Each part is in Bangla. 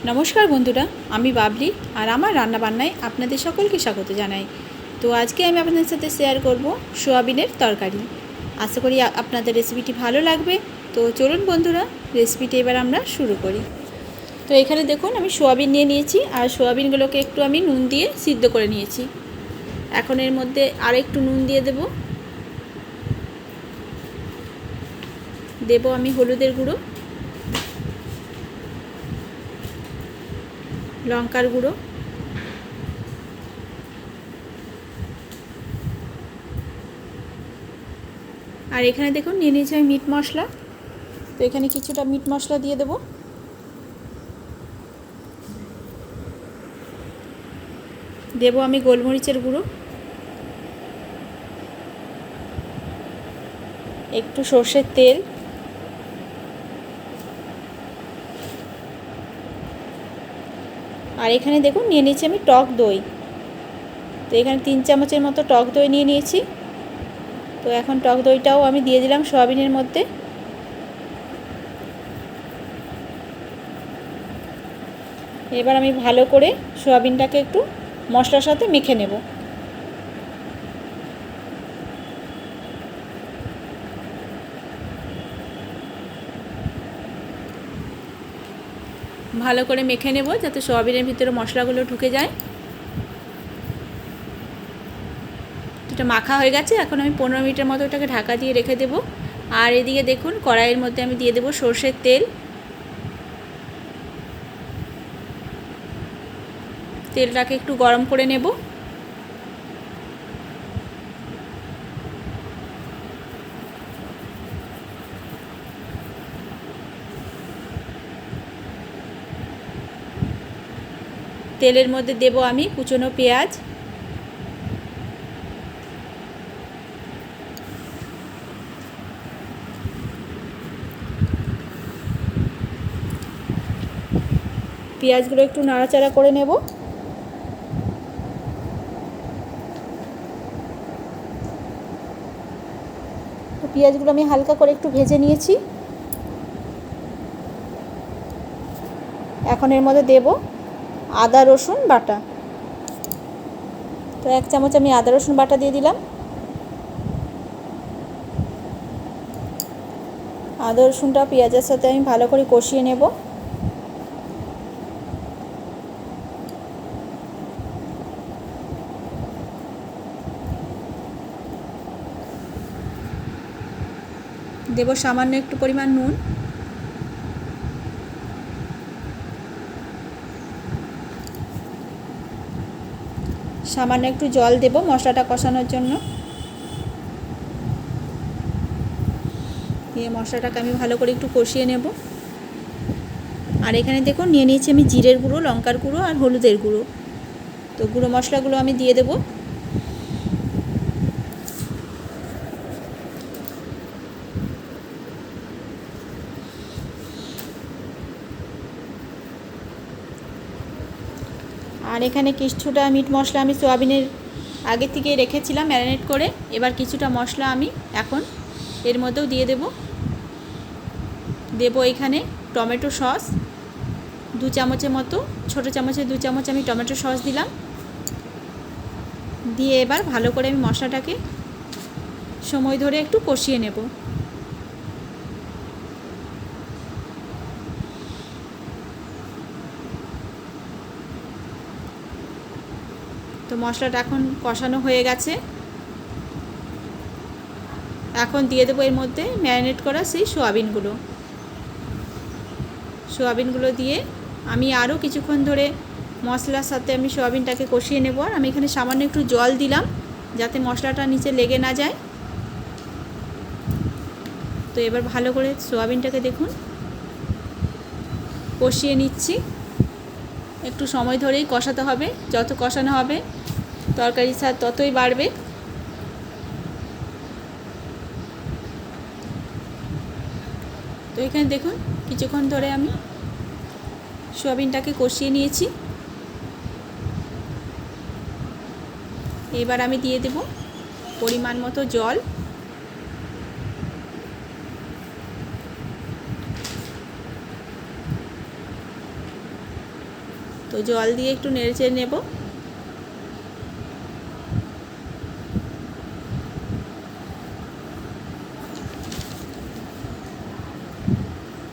নমস্কার বন্ধুরা, আমি বাবলি আর আমার রান্নাবান্নায় আপনাদের সকলকে স্বাগত জানাই। তো আজকে আমি আপনাদের সাথে শেয়ার করব সোয়াবিনের তরকারি। আশা করি আপনাদের রেসিপিটি ভালো লাগবে। তো চলুন বন্ধুরা, রেসিপিটি এবার আমরা শুরু করি। তো এখানে দেখুন আমি সোয়াবিন নিয়ে নিয়েছি আর সোয়াবিনগুলোকে একটু আমি নুন দিয়ে সিদ্ধ করে নিয়েছি। এখন এর মধ্যে আর একটু নুন দিয়ে দেব আমি হলুদের গুঁড়ো, লঙ্কার গুঁড়ো, আর এখানে দেখুন নিয়ে নিয়েছি আমি মিট মশলা। তো এখানে কিছুটা মিট মশলা দিয়ে দেব আমি গোলমরিচের গুঁড়ো, একটু সর্ষের তেল, আর এখানে দেখুন নিয়ে নিয়েছি আমি টক দই। তো এখানে 3 চামচের মতো টক দই নিয়ে নিয়েছি। তো এখন টক দইটাও আমি দিয়ে দিলাম সোয়াবিনের মধ্যে। এবার আমি ভালো করে সোয়াবিনটাকে একটু মশলার সাথে মেখে নেব। ভালো করে মেখে নেব যাতে সোয়াবিনের ভিতরে মশলাগুলো ঢুকে যায়। এটা মাখা হয়ে গেছে। এখন আমি 15 মিনিটের মতো এটাকে ঢাকা দিয়ে রেখে দেব। আর এদিকে দেখুন কড়াইয়ের মধ্যে আমি দিয়ে দেব সর্ষের তেল। তেলটাকে একটু গরম করে নেব। তেলের মধ্যে দেব আমি কুচনো পেঁয়াজ, পেঁয়াজগুলো একটু নাড়াচাড়া করে নেব। তো পেঁয়াজগুলো আমি হালকা করে একটু ভেজে নিয়েছি। এখন এর মধ্যে দেব আদা রসুন বাটা। তো 1 চামচ আমি আদা রসুন বাটা দিয়ে দিলাম। আদা রসুনটা পেঁয়াজের সাথে আমি ভালো করে কষিয়ে নেব। দেব সামান্য একটু পরিমাণ নুন, সামান্য একটু জল দেব মশলাটা কষানোর জন্য। দিয়ে মশলাটাকে আমি ভালো করে একটু কষিয়ে নেব। আর এখানে দেখুন নিয়ে নিয়েছি আমি জিরের গুঁড়ো, লঙ্কার গুঁড়ো আর হলুদের গুঁড়ো। তো গুঁড়ো মশলাগুলো আমি দিয়ে দেব। আর এখানে কিছুটা মিট মশলা আমি সোয়াবিনের আগে থেকে রেখেছিলাম ম্যারিনেট করে। এবার কিছুটা মশলা আমি এখন এর মধ্যেও দিয়ে দেব এখানে টমেটো সস 2 চামচের মতো, ছোটো চামচে 2 চামচ আমি টমেটো সস দিলাম। দিয়ে এবার ভালো করে আমি মশলাটাকে সময় ধরে একটু কষিয়ে নেব। তো মশলাটা এখন কষানো হয়ে গেছে। এখন দিয়ে দেবো এর মধ্যে ম্যারিনেট করা সেই সোয়াবিনগুলো দিয়ে আমি আরও কিছুক্ষণ ধরে মশলার সাথে আমি সোয়াবিনটাকে কষিয়ে নেব। আর আমি এখানে সামান্য একটু জল দিলাম যাতে মশলাটা নিচে লেগে না যায়। তো এবার ভালো করে সোয়াবিনটাকে দেখুন কষিয়ে নিচ্ছি। একটু সময় ধরেই কষাতে হবে, যত কষানো হবে তরকারির স্বাদ ততই বাড়বে। তো এখানে দেখুন কিছুক্ষণ ধরে আমি সোয়াবিনটাকে কষিয়ে নিয়েছি। এবার আমি দিয়ে দেব পরিমাণ মতো জল। তো জল দিয়ে একটু নেড়েচেড়ে নেব।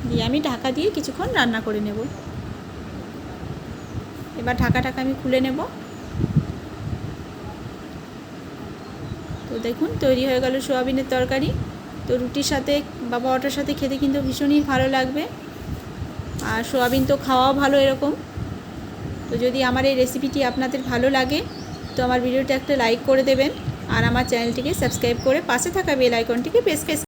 দিয়ে আমি ঢাকা দিয়ে কিছুক্ষণ রান্না করে নেব। এবার ঢাকাটা আমি খুলে নেব। তো দেখুন তৈরি হয়ে গেল সোয়াবিনের তরকারি। তো রুটির সাথে বা পরোটার সাথে খেতে কিন্তু ভীষণই ভালো লাগবে। আর সোয়াবিন তো খাওয়াও ভালো এরকম। তো যদি আমার এই রেসিপিটি আপনাদের ভালো লাগে তো আমার ভিডিওটা একটা লাইক করে দেবেন আর আমার চ্যানেলটিকে সাবস্ক্রাইব করে পাশে থাকা বেল আইকনটিকে প্রেস